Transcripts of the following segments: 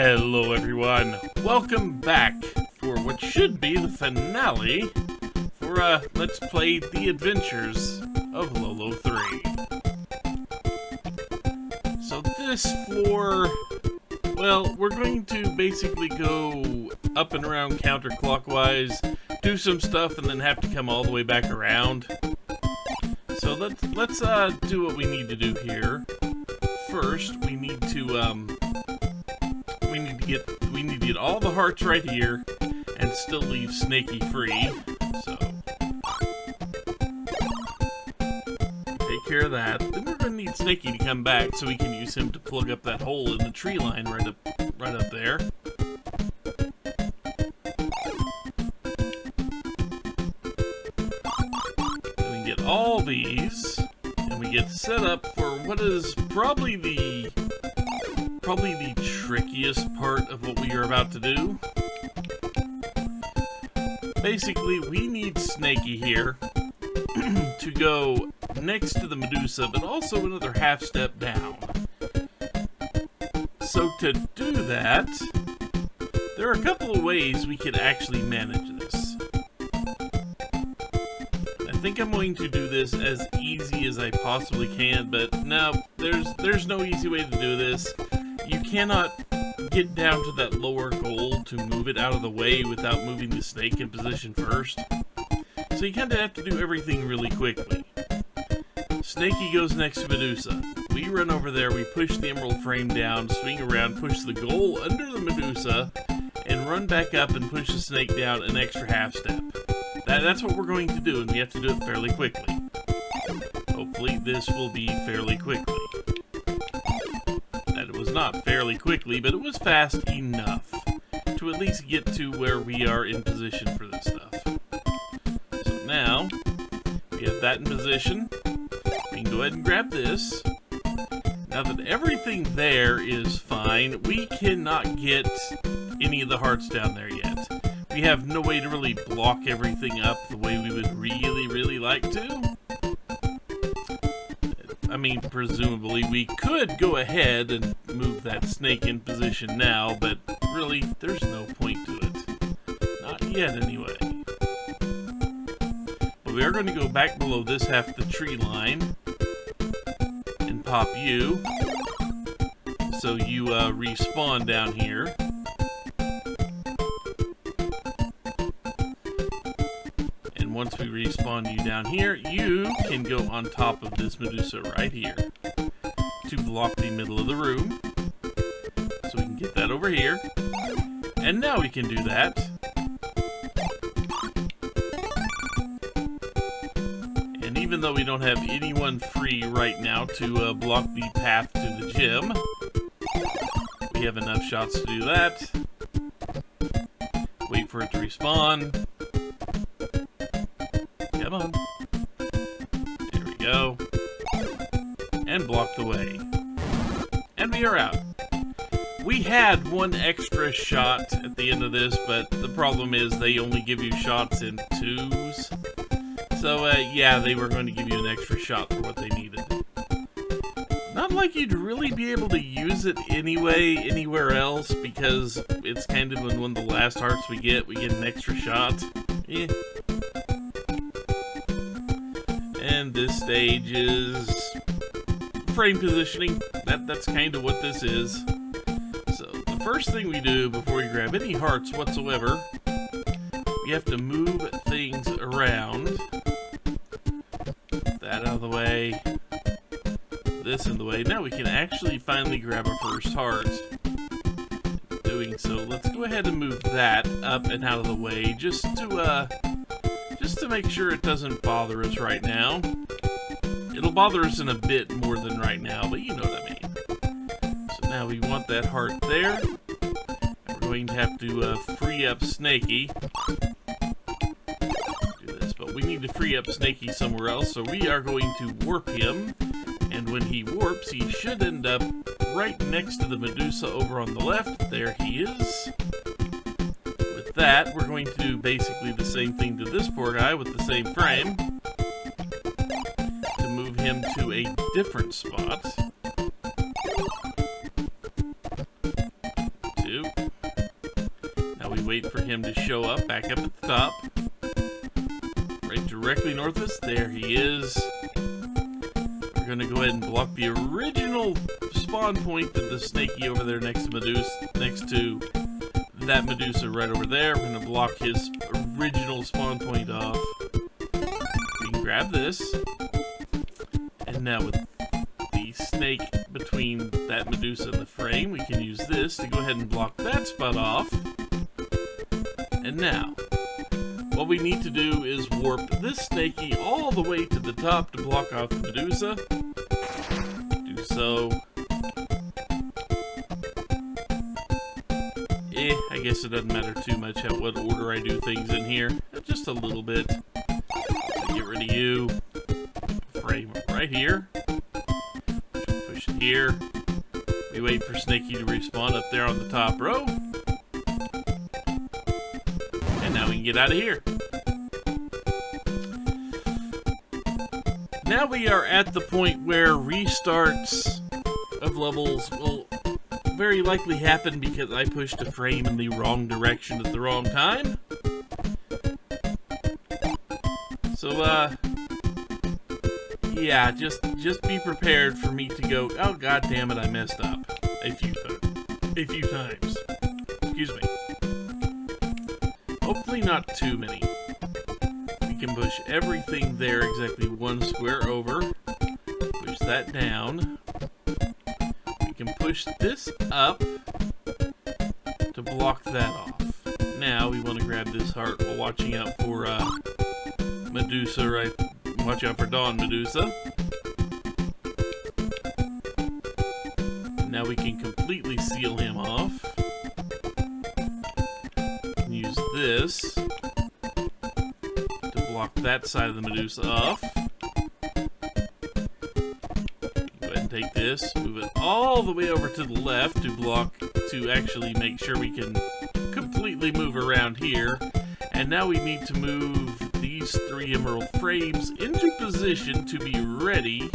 Hello everyone, welcome back for what should be the finale for Let's Play The Adventures of Lolo 3. So this floor, well, we're going to basically go up and around counterclockwise, do some stuff, and then have to come all the way back around. So let's do what we need to do here. First, we need to get all the hearts right here and still leave Snaky free. So take care of that. Then we're gonna need Snaky to come back so we can use him to plug up that hole in the tree line right up there. Then we get all these, and we get set up for what is probably the trickiest part of what we are about to do. Basically, we need Snaky here to go next to the Medusa, but also another half step down. So to do that, there are a couple of ways we could actually manage this. I think I'm going to do this as easy as I possibly can, but no, there's no easy way to do this. You cannot get down to that lower goal to move it out of the way without moving the snake in position first. So you kind of have to do everything really quickly. Snaky goes next to Medusa. We run over there, we push the emerald frame down, swing around, push the goal under the Medusa, and run back up and push the snake down an extra half step. That's what we're going to do, and we have to do it fairly quickly. Hopefully this will be fairly quickly. That it was not fairly quickly, but it was fast enough to at least get to where we are in position for this stuff. So now, we have that in position. We can go ahead and grab this. Now that everything there is fine, we cannot get any of the hearts down there yet. We have no way to really block everything up the way we would really like to. I mean, presumably we could go ahead and move that snake in position now, but really, there's no point to it. Not yet, anyway. But we are going to go back below this half of the tree line and pop you, so you respawn down here. Once we respawn you down here, you can go on top of this Medusa right here to block the middle of the room. So we can get that over here. And now we can do that. And even though we don't have anyone free right now to block the path to the gym, we have enough shots to do that. Wait for it to respawn. Come on. There we go. And block the way. And we are out. We had one extra shot at the end of this, but the problem is they only give you shots in twos. So, yeah, they were going to give you an extra shot for what they needed. Not like you'd really be able to use it anyway, anywhere else, because it's kind of when one of the last hearts we get an extra shot. Yeah. And this stage is frame positioning. That's kind of what this is. So the first thing we do before we grab any hearts whatsoever, we have to move things around. That out of the way. This in the way. Now we can actually finally grab our first heart. Doing so, let's go ahead and move that up and out of the way just to make sure it doesn't bother us right now. It'll bother us in a bit more than right now, but you know what I mean. So now we want that heart there. We're going to have to free up Snaky. Do this, but we need to free up Snaky somewhere else, so we are going to warp him. And when he warps, he should end up right next to the Medusa over on the left. There he is. With that, we're going to do basically the same thing to this poor guy with the same frame. To move him to a different spot. do. Now we wait for him to show up, back up at the top. Right directly north of us. There he is. We're going to go ahead and block the original spawn point of the snaky over there next to that Medusa right over there. We're going to block his original spawn point off. We can grab this. And now with the snake between that Medusa and the frame, we can use this to go ahead and block that spot off. And now, what we need to do is warp this snaky all the way to the top to block off the Medusa. Do so. I guess it doesn't matter too much what order I do things in here. Just a little bit. Get rid of you. Frame right here. Push it here. We wait for Snaky to respawn up there on the top row. And now we can get out of here. Now we are at the point where restarts of levels will very likely happen because I pushed a frame in the wrong direction at the wrong time. So, yeah, just be prepared for me to go, oh god damn it, I messed up a few times. Excuse me. Hopefully not too many. We can push everything there exactly one square over. Push that down. We can push this up to block that off. Now we want to grab this heart while watching out for Medusa, right? Watch out for Dawn Medusa. Now we can completely seal him off. We can use this to block that side of the Medusa off. Go ahead and take this, move it all the way over to the left to actually make sure we can completely move around here. And now we need to move these 3 emerald frames into position to be ready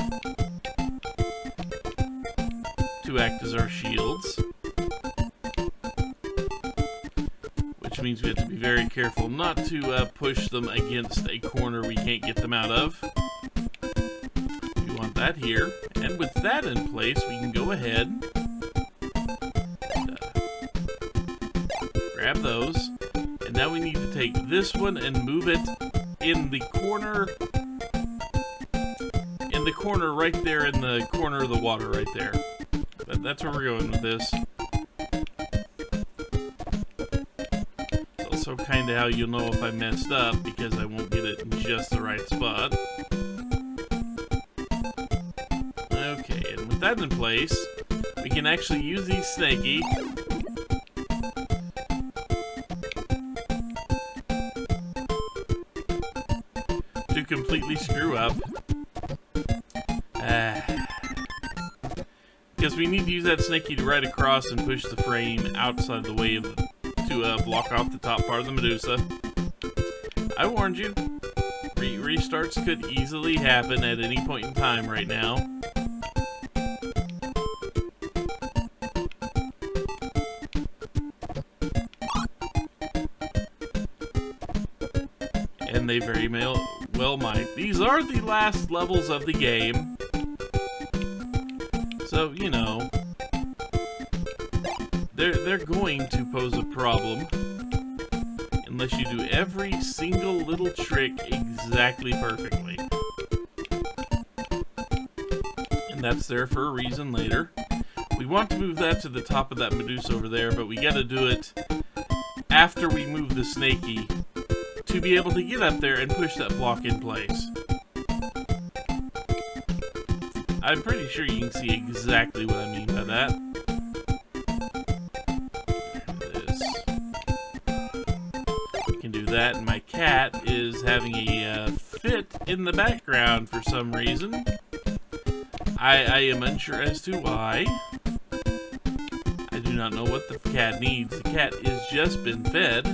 to act as our shields. Which means we have to be very careful not to push them against a corner we can't get them out of. We want that here. And with that in place, we can go ahead and grab those. And now we need to take this one and move it in the corner right there in the corner of the water right there. That's where we're going with this. It's also kind of how you'll know if I messed up, because I won't get it in just the right spot. Okay, and with that in place, we can actually use these snaky to completely screw up. Because we need to use that snaky to ride across and push the frame outside the way of to block off the top part of the Medusa. I warned you. Restarts could easily happen at any point in time right now. And they very well might. These are the last levels of the game. So, you know, they're going to pose a problem unless you do every single little trick exactly perfectly. And that's there for a reason later. We want to move that to the top of that Medusa over there, but we gotta do it after we move the snaky to be able to get up there and push that block in place. I'm pretty sure you can see exactly what I mean by that. We can do that, and my cat is having a fit in the background for some reason. I am unsure as to why. I do not know what the cat needs. The cat has just been fed.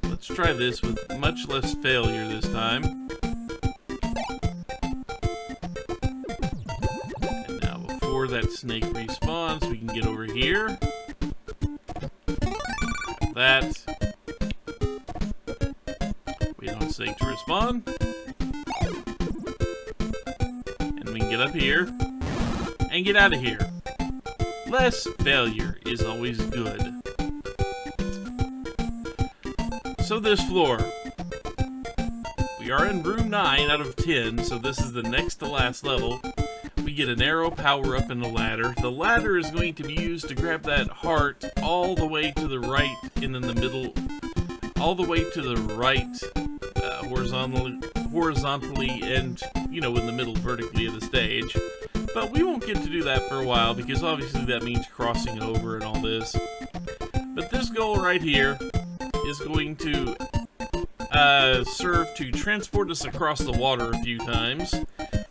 Let's try this with much less failure this time. That snake respawn. respawn so we can get over here. That. Wait on Snake to respawn. And we can get up here and get out of here. Less failure is always good. So this floor. We are in room 9 out of 10, so this is the next to last level. We get an arrow, power up, and a ladder. The ladder is going to be used to grab that heart all the way to the right and in the middle, all the way to the right, horizontally and, you know, in the middle vertically of the stage. But we won't get to do that for a while because obviously that means crossing over and all this. But this goal right here is going to serve to transport us across the water a few times.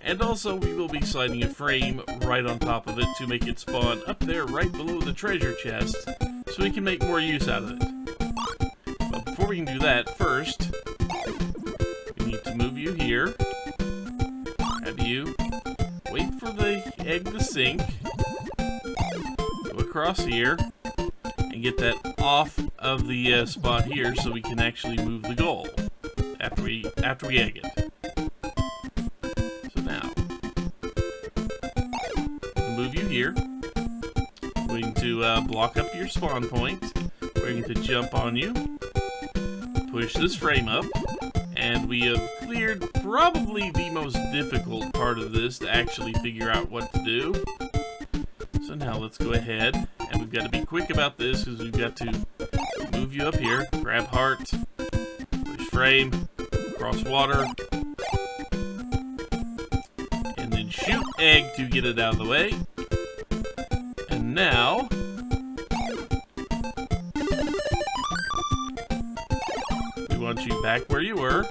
And also, we will be sliding a frame right on top of it to make it spawn up there right below the treasure chest, so we can make more use out of it. But before we can do that, first, we need to move you here, have you wait for the egg to sink, go across here, and get that off of the spot here so we can actually move the goal after we egg it. Move you here. We're going to block up your spawn point. We're going to jump on you, push this frame up, and we have cleared probably the most difficult part of this to actually figure out what to do. So now let's go ahead, and we've got to be quick about this because we've got to move you up here, grab heart, push frame, cross water, and then shoot egg to get it out of the way. And now, we want you back where you were.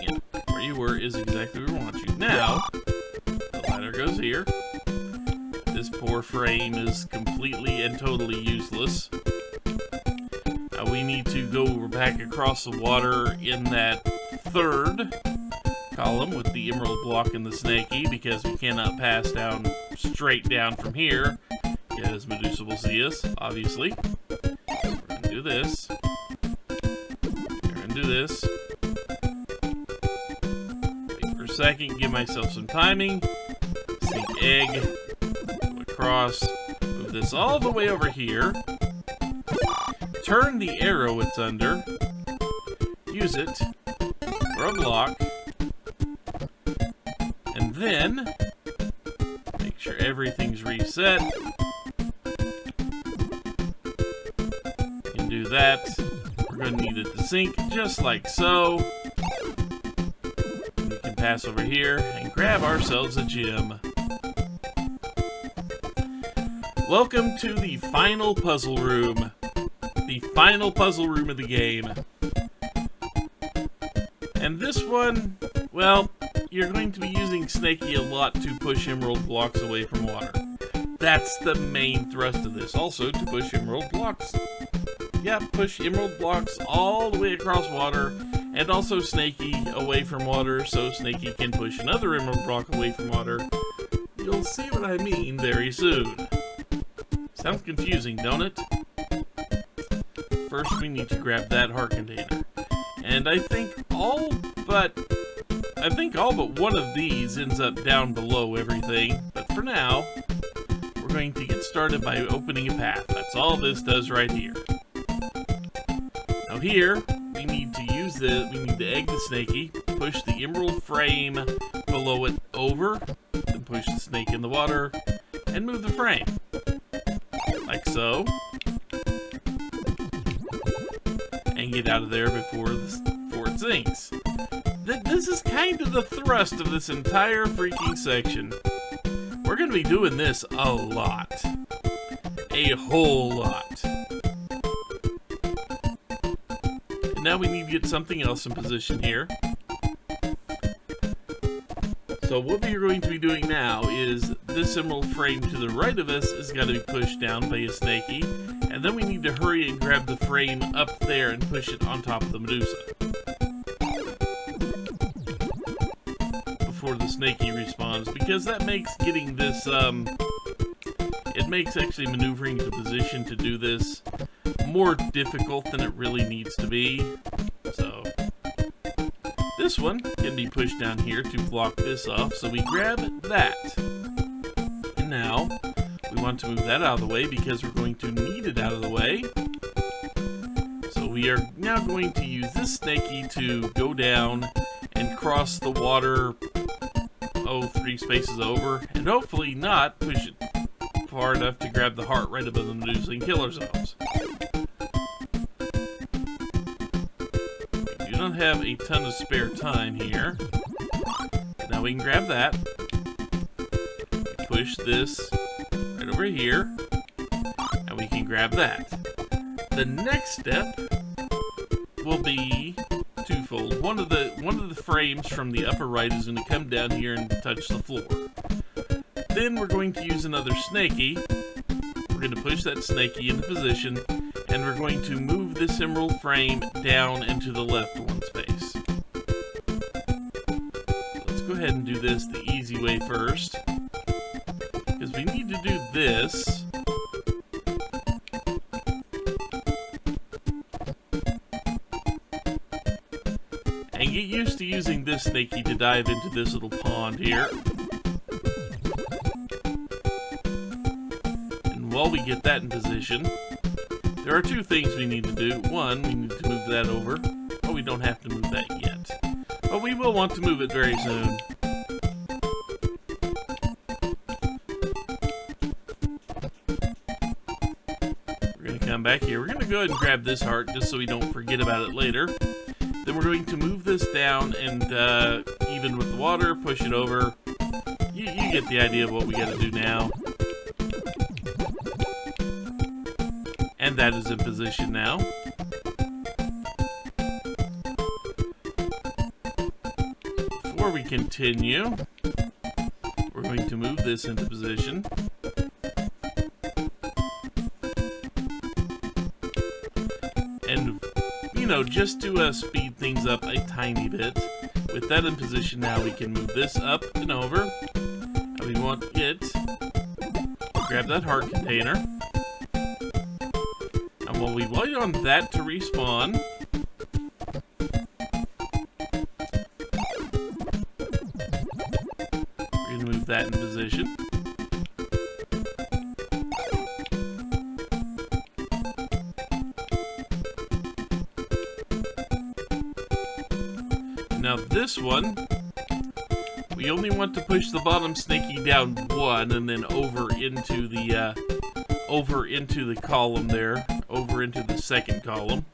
Yeah, where you were is exactly where we want you. Now, the ladder goes here. This poor frame is completely and totally useless. We need to go back across the water in that third column with the emerald block and the snaky because we cannot pass down straight down from here because Medusa will see us, obviously. So we're going to do this. We're going to do this. Wait for a second, give myself some timing. Sink egg. Go across. Move this all the way over here. Turn the arrow it's under, use it for a block, and then make sure everything's reset. You can do that. We're going to need it to sink just like so. We can pass over here and grab ourselves a gem. Welcome to the final puzzle room. The final puzzle room of the game. And this one, well, you're going to be using Snaky a lot to push emerald blocks away from water. That's the main thrust of this. Also, to push emerald blocks. Yeah, push emerald blocks all the way across water, and also Snaky away from water, so Snaky can push another emerald block away from water. You'll see what I mean very soon. Sounds confusing, don't it? First, we need to grab that heart container. And I think all but one of these ends up down below everything. But for now, we're going to get started by opening a path. That's all this does right here. Now here, we need to use we need to egg the snaky, push the emerald frame below it over, then push the snake in the water, and move the frame. Like so. And get out of there before it sinks. This is kind of the thrust of this entire freaking section. We're going to be doing this a lot. A whole lot. And now we need to get something else in position here. So what we are going to be doing now is this emerald frame to the right of us is going to be pushed down by a snaky. And then we need to hurry and grab the frame up there and push it on top of the Medusa. before the snaky respawns, because that makes getting this, it makes actually maneuvering into position to do this more difficult than it really needs to be. So, this one can be pushed down here to block this off, so we grab that. And now, we want to move that out of the way because we're going to need it out of the way. So we are now going to use this snaky to go down and cross the water, 3 spaces over, and hopefully not push it far enough to grab the heart right above the Medusa and kill ourselves. We do not have a ton of spare time here. Now we can grab that, push this right over here, and we can grab that. The next step will be twofold. One of the frames from the upper right is going to come down here and touch the floor. Then we're going to use another snaky. We're going to push that snaky into position, and we're going to move this emerald frame down into the left 1 space. Let's go ahead and do this the easy way first, because we need to do this. And get used to using this snaky to dive into this little pond here. And while we get that in position, there are 2 things we need to do. One, we need to move that over. Oh, we don't have to move that yet. But we will want to move it very soon. We're going to come back here. We're going to go ahead and grab this heart just so we don't forget about it later. Then we're going to move this down and, even with the water, push it over. You get the idea of what we got to do now. And that is in position now. Before we continue, we're going to move this into position. And just to speed things up a tiny bit. With that in position now, we can move this up and over. And we want it to grab that heart container. And while we wait on that to respawn, we're going to move that in position. Now this one, we only want to push the bottom snaky down 1 and then over into the column there, over into the second column.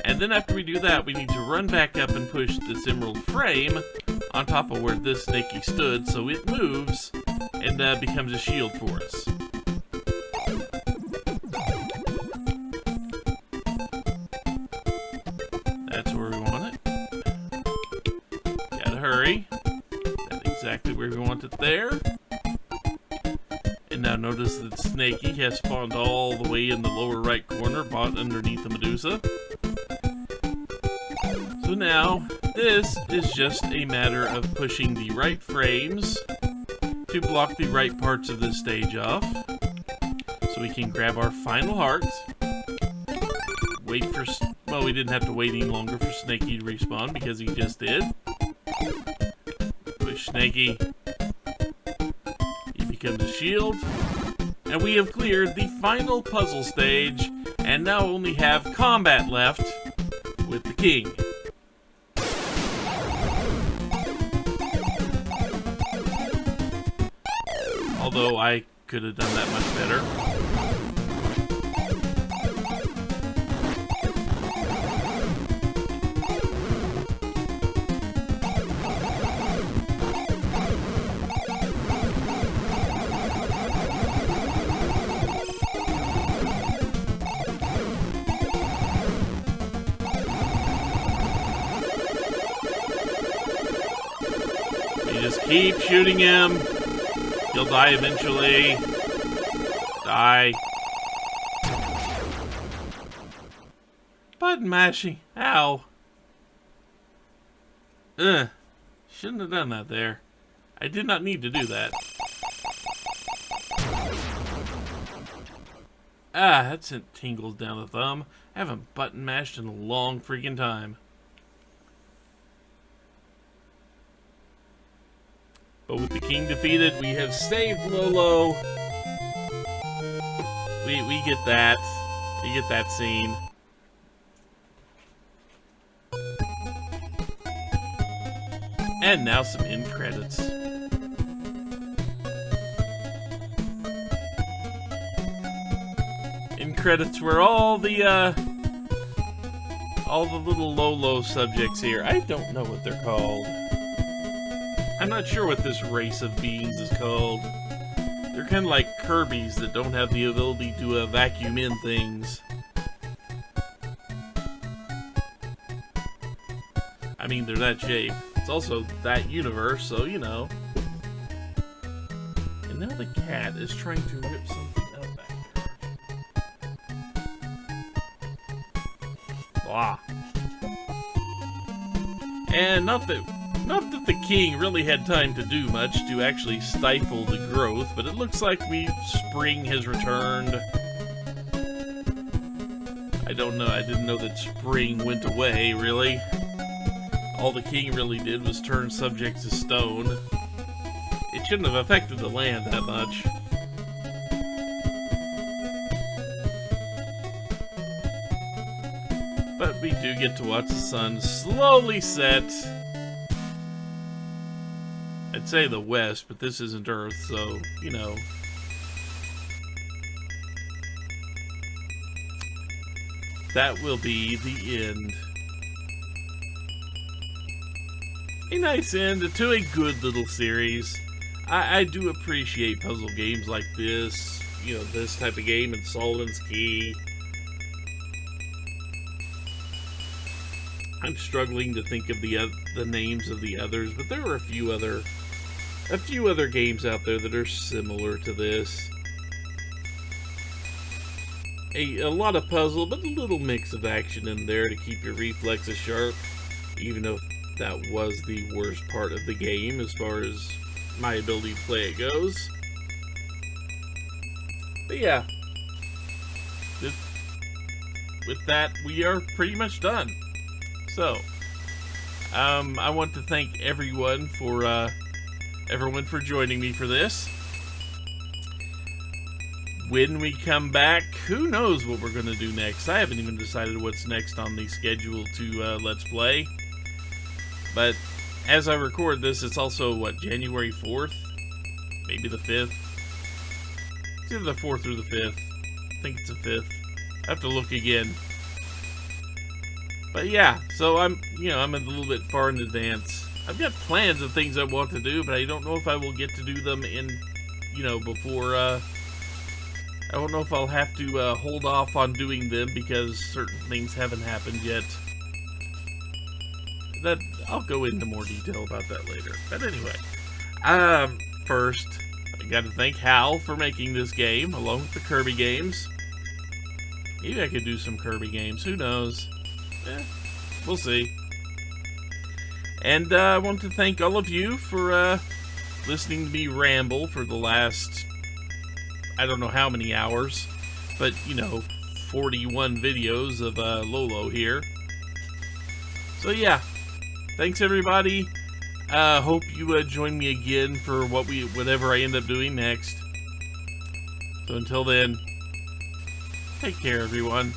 And then after we do that, we need to run back up and push this emerald frame on top of where this snaky stood so it moves and becomes a shield for us. That's where we want it. Hurry. That's exactly where we want it there. And now notice that snaky has spawned all the way in the lower right corner, bought underneath the Medusa. So now, this is just a matter of pushing the right frames to block the right parts of this stage off. So we can grab our final heart. Wait for, well, we didn't have to wait any longer for snaky to respawn because he just did. Push snaky. He becomes a shield. And we have cleared the final puzzle stage and now only have combat left with the king. Although I could have done that much better. Just keep shooting him. He'll die eventually. Die. Button mashing. Ow. Ugh. Shouldn't have done that there. I did not need to do that. Ah, that sent tingles down the thumb. I haven't button mashed in a long freaking time. But with the king defeated, we have saved Lolo. We get that. We get that scene. And now some end credits. End credits were all the little Lolo subjects here. I don't know what they're called. I'm not sure what this race of beings is called. They're kind of like Kirby's that don't have the ability to vacuum in things. I mean, they're that shape. It's also that universe, so you know. And now the cat is trying to rip something up back there. Blah. And not that the king really had time to do much to actually stifle the growth, but it looks like spring has returned. I don't know, I didn't know that spring went away, really. All the king really did was turn subjects to stone. It shouldn't have affected the land that much. But we do get to watch the sun slowly set. I'd say the west, but this isn't Earth, so, you know. That will be the end. A nice end to a good little series. I do appreciate puzzle games like this. You know, this type of game and Solomon's Key. I'm struggling to think of the names of the others, but there are a few other games out there that are similar to this. A lot of puzzle, but a little mix of action in there to keep your reflexes sharp, even though that was the worst part of the game as far as my ability to play it goes. But yeah, with that, we are pretty much done. So, I want to thank everyone for joining me for this. When we come back, who knows what we're going to do next. I haven't even decided what's next on the schedule to Let's Play. But as I record this, it's also, what, January 4th? Maybe the 5th? It's either the 4th or the 5th. I think it's the 5th. I have to look again. But yeah, so I'm a little bit far in advance. I've got plans of things I want to do, but I don't know if I will get to do them before, I don't know if I'll have to hold off on doing them because certain things haven't happened yet. I'll go into more detail about that later. But anyway, first, I gotta thank Hal for making this game, along with the Kirby games. Maybe I could do some Kirby games, who knows? We'll see. And I want to thank all of you for listening to me ramble for the last, I don't know how many hours, but, 41 videos of Lolo here. So yeah, thanks everybody. Hope you join me again for whatever I end up doing next. So until then, take care everyone.